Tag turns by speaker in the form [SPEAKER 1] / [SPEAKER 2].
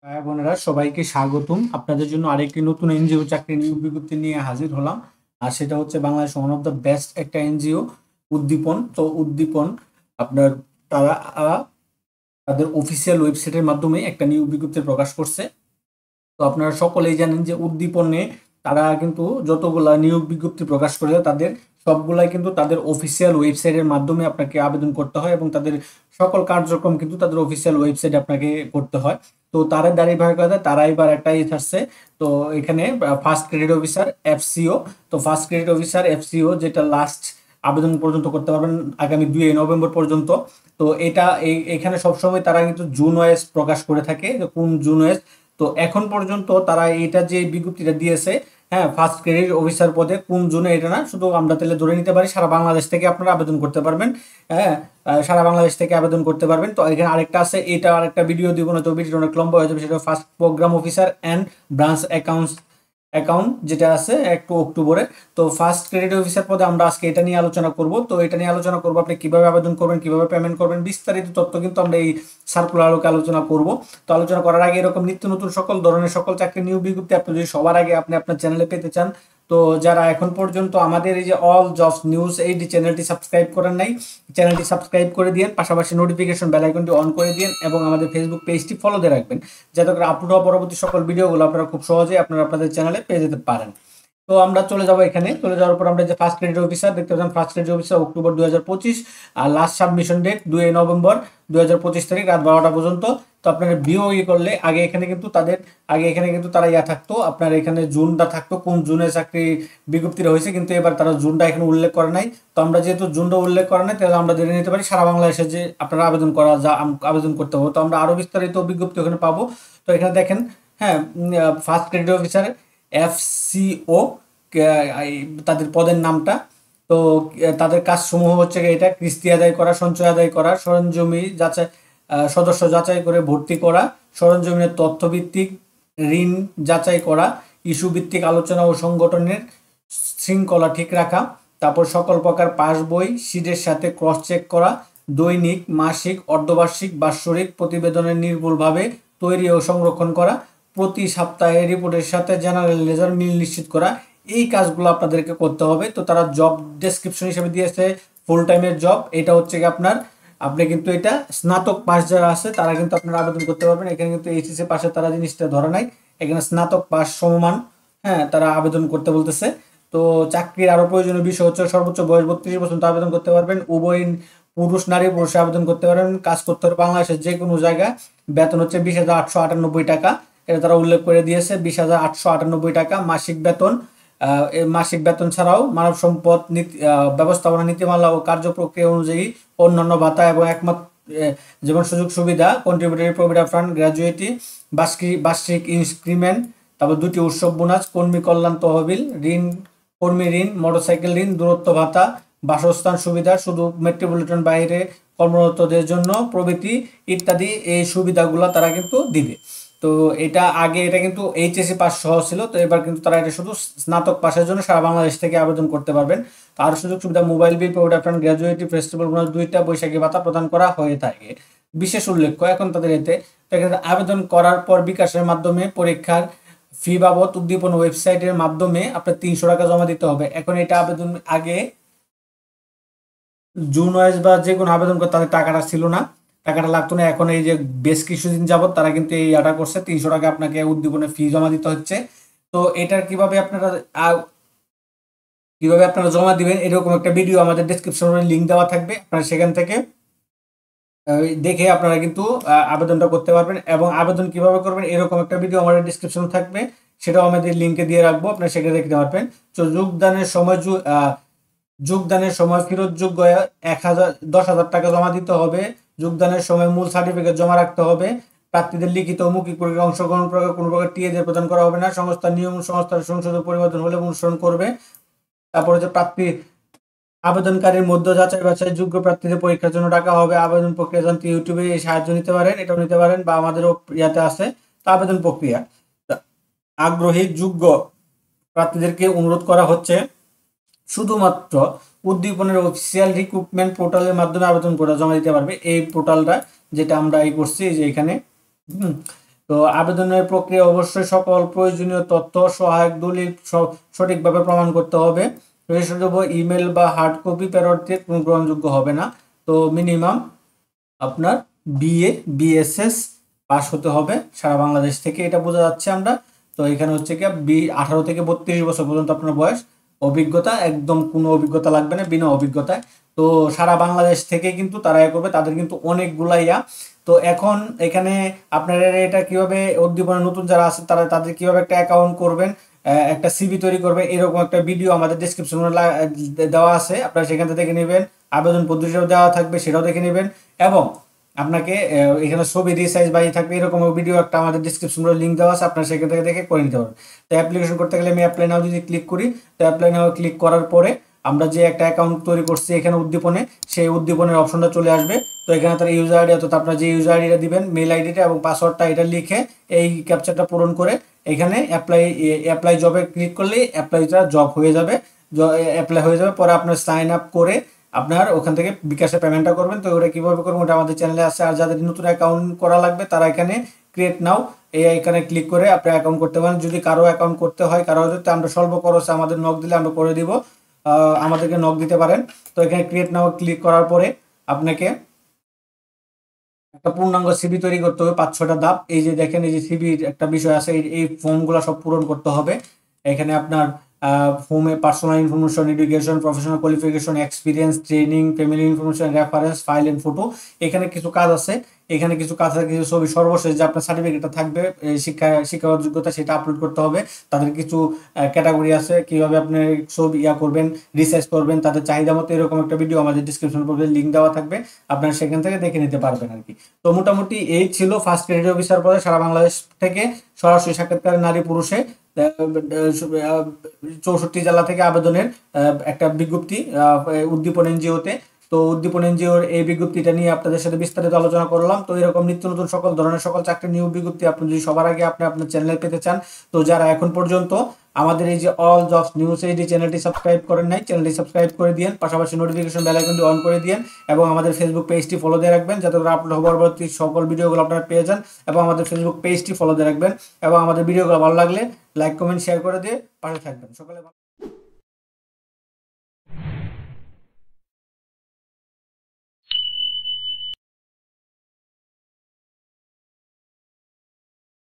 [SPEAKER 1] ভাই বোনেরা সবাইকে স্বাগতম। আপনাদের জন্য আরেকটি নতুন এনজিও চাকরি নিয়োগ বিজ্ঞপ্তি নিয়ে হাজির হলাম। আর সেটা হচ্ছে Bangladesh one of the best একটা এনজিও উদ্দীপন। তো উদ্দীপন আপনার তারা তাদের অফিসিয়াল ওয়েবসাইটের মাধ্যমে একটা নিয়োগ বিজ্ঞপ্তি প্রকাশ করছে। তো আপনারা সকলেই জানেন যে উদ্দীপনে তারা কিন্তু যতগুলা নিয়োগ বিজ্ঞপ্তি প্রকাশ করে তাদের সবগুলাই কিন্তু তাদের অফিসিয়াল ওয়েবসাইটের মাধ্যমে আপনাকে আবেদন করতে হয় এবং তাদের সকল কার্যক্রম কিন্তু তাদের অফিসিয়াল ওয়েবসাইটে আপনাকে করতে হয়। তো তারা ধারাবাহিকতা তারা এবার একটা আসছে। তো এখানে ফার্স্ট ক্রেডিট অফিসার এফসিও। তো ফার্স্ট ক্রেডিট অফিসার এফসিও যেটা লাস্ট আবেদন পর্যন্ত করতে পারবেন আগামী 2 নভেম্বর পর্যন্ত। তো এটা এখানে সবসময় তারা কিন্তু জুন ওয়াইজ প্রকাশ করে থাকে যে কোন জুন ওয়াইজ। তো এখন পর্যন্ত তারা এটা যে বিজ্ঞপ্তিটা দিয়েছে, হ্যাঁ, ফার্স্ট ক্রেডিট অফিসার পদে কোন জুনে এটা না, শুধু আমরা তাহলে ধরে নিতে পারি সারা বাংলাদেশ থেকে আপনারা আবেদন করতে পারবেন। হ্যাঁ, সারা বাংলাদেশ থেকে আবেদন করতে পারবেন। তো এখানে আরেকটা আছে, এটা আরেকটা ভিডিও দিব না, তো ভিডিও অনেক লম্বা হয়ে যাবে। সেটা first programme officer and branch account যেটা আছে একটু অক্টোবরে। তো ফার্স্ট ক্রেডিট অফিসার পদে আমরা আজকে এটা নিয়ে আলোচনা করব। তো এটা নিয়ে আলোচনা করবো আপনি কিভাবে আবেদন করবেন, কিভাবে পেমেন্ট করবেন, বিস্তারিত তথ্য কিন্তু আমরা এই সার্কুলার আলোকে আলোচনা করব। তো আলোচনা করার আগে এরকম নিত্য নতুন সকল ধরনের সকল চাকরি নিয়োগ বিজ্ঞপ্তি আপনি যদি সবার আগে আপনি আপনার চ্যানেলে পেতে চান, তো যারা এখন পর্যন্ত আমাদের এই যে অল জবস নিউজ এই চ্যানেলটি সাবস্ক্রাইব করেন নাই, চ্যানেলটি সাবস্ক্রাইব করে দিন, পাশাপাশি নোটিফিকেশন বেল আইকনটি অন করে দিন এবং আমাদের ফেসবুক পেজটি ফলো দিয়ে রাখবেন, যাতে করে আপলোড হওয়া পরবর্তী সকল ভিডিওগুলো আপনারা খুব সহজেই আপনাদের চ্যানেলে পেয়ে যেতে পারেন। তো আমরা চলে যাবো, এখানে চলে যাওয়ার পর আমরা যে ফার্স্ট ক্রেডিট অফিসার দেখতে পাচ্ছেন, ফার্স্ট ক্রেডিট অফিসার অক্টোবর 2025 আর লাস্ট সাবমিশন ডেট 2 নভেম্বর 2025 তারিখ রাত 12টা পর্যন্ত। তো আপনার বিওই করলে আগে এখানে কিন্তু তারা থাকতো, আপনার এখানে জুনটা থাকতো কোন জুনে চাকরি বিজ্ঞপ্তিটা হয়েছে, কিন্তু এবার তারা জুনটা এখানে উল্লেখ করে নাই। তো আমরা যেহেতু জুনটা উল্লেখ করে নাই, তাহলে আমরা জেনে নিতে পারি সারা বাংলাদেশে যে আপনারা আবেদন করতে হবে। তো আমরা আরো বিস্তারিত বিজ্ঞপ্তি ওখানে পাবো। তো এখানে দেখেন, হ্যাঁ, ফার্স্ট ক্রেডিট অফিসার এফসিও তাদের পদের নামটা। তো তাদের কাজ সমূহ হচ্ছে এটা: কিস্তি আদায় করা, সঞ্চয় আদায় করা, সরঞ্জমি যাচাই, সদস্য যাচাই করে ভর্তি করা, সরঞ্জমের তথ্যভিত্তিক ঋণ যাচাই করা, ইস্যু ভিত্তিক আলোচনা ও সংগঠনের শৃঙ্খলা ঠিক রাখা, তারপর সকল প্রকার পাস বই শিটের সাথে ক্রস চেক করা, দৈনিক, মাসিক, অর্ধবার্ষিক, বাৎসরিক প্রতিবেদনের নির্ভুলভাবে তৈরি ও সংরক্ষণ করা, প্রতি সপ্তাহে রিপোর্টের সাথে জেনারেল লেজার মিল নিশ্চিত করা। এই কাজগুলো আপনাদেরকে করতে হবে। তো তারা জব ডেসক্রিপশন হিসেবে দিয়েছে ফুল টাইমের জব। এটা হচ্ছে কি আপনি কিন্তু এটা স্নাতক পাস যারা আছে তারা কিন্তু আপনারা আবেদন করতে পারবেন। এখানে কিন্তু এইচএসসি পাশে তারা জিনিসটা ধরে নাই, এখানে স্নাতক পাস সমমান, হ্যাঁ, তারা আবেদন করতে বলতেছে। তো চাকরির আরো প্রয়োজনীয় বিষয় হচ্ছে সর্বোচ্চ বয়স 32 বছর আবেদন করতে পারবেন। উভয় পুরুষে আবেদন করতে পারবেন। কাজ করতে হবে বাংলাদেশের যে কোনো জায়গায়। বেতন হচ্ছে 20,898 টাকা, এটা তারা উল্লেখ করে দিয়েছে, 20,898 টাকা মাসিক বেতন। এই মাসিক বেতন ছাড়াও মানব সম্পদ ব্যবস্থাপনা নীতিমালা ও কার্যপ্রক্রিয়া অনুযায়ী অন্যান্য ভাতা এবং একমাত্র যেমন সুযোগ সুবিধা, কন্ট্রিবিউটরি প্রভিডেন্ট ফান্ড, গ্র্যাজুয়েটি, বার্ষিক ইনক্রিমেন্ট, তারপর 2টি উৎসব বোনাস, কর্মী কল্যাণ তহবিল, কর্মী ঋণ, মোটরসাইকেল ঋণ, দূরত্ব ভাতা, বাসস্থান সুবিধা শুধু মেট্রোপলিটন বাইরে কর্মরতদের জন্য প্রভৃতি ইত্যাদি এই সুবিধাগুলো তারা কিন্তু দিবে। তো এটা কিন্তু এইচএসসি পাস সহ ছিল, তো এবার কিন্তু তারা এটা শুধু স্নাতক পাশের জন্য সারা বাংলাদেশ থেকে আবেদন করতে পারবেন। তো আরো সুযোগ সুবিধা: mobile bill, provident fund, gratuity, festival bonus 2টা, বৈশাখী ভাতা প্রদান করা হয়ে থাকে। বিশেষ উল্লেখ্য এখন তাদের এখানে আবেদন করার পর বিকাশের মাধ্যমে পরীক্ষার ফি বাবদ উদ্দীপন ওয়েবসাইটের মাধ্যমে আপনার 300 টাকা জমা দিতে হবে। এখন এটা আবেদন আগে জুন ওয়াইজ বা যে কোনো আবেদন করতে তাদের টাকাটা ছিল না, টাকাটা লাগতো না। এখন এই যে বেশ কিছুদিন যাবত তারা কিন্তু এই আটা করছে, 300 টাকা আপনাকে উদ্দীপনে ফি জমা দিতে হচ্ছে। তো এটার কিভাবে আপনারা জমা দিবেন এরকম একটা ভিডিও আমাদের ডেসক্রিপশনে লিঙ্ক দেওয়া থাকবে, আপনারা সেখান থেকে দেখে আপনারা কিন্তু আবেদনটা করতে পারবেন। এবং আবেদন কিভাবে করবেন এরকম একটা ভিডিও আমাদের ডেসক্রিপশনে থাকবে, সেটাও আমাদের লিঙ্কে দিয়ে রাখবো, আপনারা সেখানে দেখতে পারবেন। তো যোগদানের সময় ফেরতযোগ্য 10,000 টাকা জমা দিতে হবে। যোগদানের সময় মূল সার্টিফিকেট জমা রাখতে হবে। প্রার্থীদের লিখিত ও মৌখিক পরীক্ষায় অংশগ্রহণ কোনো প্রকার টিএদের প্রদান করা হবে না। সংস্থার নিয়ম সংস্থার সংশোধন পরিবর্তন হলে অনুসরণ করবে। তারপরে যে আবেদনকারীর মধ্যে যাচাই বাছাই যোগ্য প্রার্থীদের পরীক্ষার জন্য ডাকা হবে। আবেদন প্রক্রিয়া জানতে ইউটিউবে সাহায্য নিতে পারেন, এটাও নিতে পারেন, বা আমাদেরও ইয়াতে আছে। তো আবেদন প্রক্রিয়া: আগ্রহী যোগ্য প্রার্থীদেরকে অনুরোধ করা হচ্ছে শুধুমাত্র উদ্দীপনের অফিসিয়াল রিক্রুটমেন্ট পোর্টালের মাধ্যমে আবেদন করে জমা দিতে পারবে। এই পোর্টালটা যেটা আমরা করছি যে এখানে, তো তো আবেদনের প্রক্রিয়া অবশ্যই সকল প্রয়োজনীয় তথ্য সহায়ক দলিল সঠিকভাবে প্রমাণ করতে হবে। রেজিস্ট্রেশন ইমেল বা হার্ড কপি প্রেরণে কোনো গ্রহণযোগ্য হবে না। তো মিনিমাম আপনার বিএ বিএসএস পাস হতে হবে সারা বাংলাদেশ থেকে, এটা বোঝা যাচ্ছে আমরা। তো এখানে হচ্ছে কি 18 থেকে 32 বছর পর্যন্ত আপনার বয়স, অভিজ্ঞতা একদম কোনো অভিজ্ঞতা লাগবে না, বিনা অভিজ্ঞতায়। তো সারা বাংলাদেশ থেকে কিন্তু তারা করবে, তাদের কিন্তু অনেকগুলা ইয়া। তো এখন এখানে আপনারা এটা কিভাবে উদ্দীপনা নতুন যারা আছে তাদের কিভাবে একটা অ্যাকাউন্ট করবেন, একটা সিভি তৈরি করবে, এরকম একটা ভিডিও আমাদের ডেসক্রিপশনে দেওয়া আছে, আপনারা সেখান থেকে দেখে নেবেন। আবেদন পদ্ধতিটাও দেওয়া থাকবে, সেটাও দেখে নেবেন। এবং আপনাকে এখানে ছবি রিসাইজ বানিয়ে থাকবে, এরকম ভিডিও একটা আমাদের ডিসক্রিপশনে লিঙ্ক দেওয়া আছে, আপনারা সেখান থেকে দেখে করে নিতে পারবেন। তো অ্যাপ্লিকেশন করতে গেলে আমি অ্যাপ্লাই নাও যদি ক্লিক করি, তো অ্যাপ্লাই নাও ক্লিক করার পরে আমরা যে একটা অ্যাকাউন্ট তৈরি করছি এখানে উদ্দীপনে, সেই উদ্দীপনের অপশনটা চলে আসবে। তো এখানে তার ইউজার আইডি, অর্থাৎ আপনার যে ইউজার আইডিটা দিবেন, মেল আইডিটা এবং পাসওয়ার্ডটা এটা লিখে এই ক্যাপচারটা পূরণ করে এখানে অ্যাপ্লাই জবে ক্লিক করলেই অ্যাপ্লাইটা জব হয়ে যাবে, অ্যাপ্লাই হয়ে যাবে। পরে আপনার সাইন আপ করে আপনার ওখান থেকে বিকাশে পেমেন্টটা করবেন। তো ওটা কীভাবে করবেন ওটা আমাদের চ্যানেলে আছে। আর যাদের নতুন অ্যাকাউন্ট করা লাগবে তারা এখানে ক্রিয়েট নাও এখানে ক্লিক করে আপনি অ্যাকাউন্ট করতে পারেন। যদি কারো অ্যাকাউন্ট করতে হয়, কারো যদি আমরা স্বল্প খরচে আমাদের নক দিলে আমরা করে দিব, আমাদেরকে নক দিতে পারেন। তো এখানে ক্রিয়েট নাও ক্লিক করার পরে আপনাকে একটা পূর্ণাঙ্গ সিভি তৈরি করতে হবে, 5-6টা ধাপ। এই যে দেখেন, এই যে সিভির একটা বিষয় আছে, এই ফর্মগুলো সব পূরণ করতে হবে। এখানে আপনার ফর্মে personal information, education, professional qualification, experience, training, family information, reference, file and photo, এখানে কিছু কাজ আছে। এখানে কিছু কাজ আছে, কিছু ছবি, সর্বশেষ যে আপনার সার্টিফিকেটটা থাকবে শিক্ষাগত যোগ্যতা, সেটা আপলোড করতে হবে। তাদের কিছু ক্যাটাগরি আছে, কিভাবে আপনি ছবি করবেন, রিসার্চ করবেন তাদের চাহিদা মতো, এরকম একটা ভিডিও আমাদের ডিসক্রিপশন বক্সে লিঙ্ক দেওয়া থাকবে, আপনারা সেখান থেকে দেখে নিতে পারবেন আর কি। তো মোটামুটি এই ছিল ফার্স্ট গ্রেড অফিসার পদে সারা বাংলাদেশ থেকে সরাসরি সাক্ষাৎকার নারী পুরুষে 64 জেলা থেকে আবেদনের একটা বিজ্ঞপ্তি উদ্দীপন এনজিওতে। তো উদ্দীপন এনজিওর এই বিজ্ঞপ্তিটা নিয়ে আপনাদের সাথে বিস্তারিত আলোচনা করলাম। তো এরকম নিত্য নতুন সকল ধরনের সকল চাকরি নিয়োগ বিজ্ঞপ্তি আপনি যদি সবার আগে আপনি আপনার চ্যানেলে পেতে চান, তো যারা এখন পর্যন্ত আমাদের এই যে অল জবস নিউজ এইচডি চ্যানেলটি সাবস্ক্রাইব করেন নাই, চ্যানেলটি সাবস্ক্রাইব করে দিন, পাশাপাশি নোটিফিকেশন বেল আইকনটি অন করে দিন, এবং আমাদের ফেসবুক পেজটি ফলো দিয়ে রাখবেন, যাতে করে আপলোড হওয়ার পরবর্তী সকল ভিডিওগুলো আপনারা পেয়ে যান। এবং আমাদের ফেসবুক পেজটি ফলো দিয়ে রাখবেন, এবং আমাদের ভিডিওগুলো ভালো লাগলে লাইক কমেন্ট শেয়ার করে দিয়ে পাশে থাকবেন। সকালে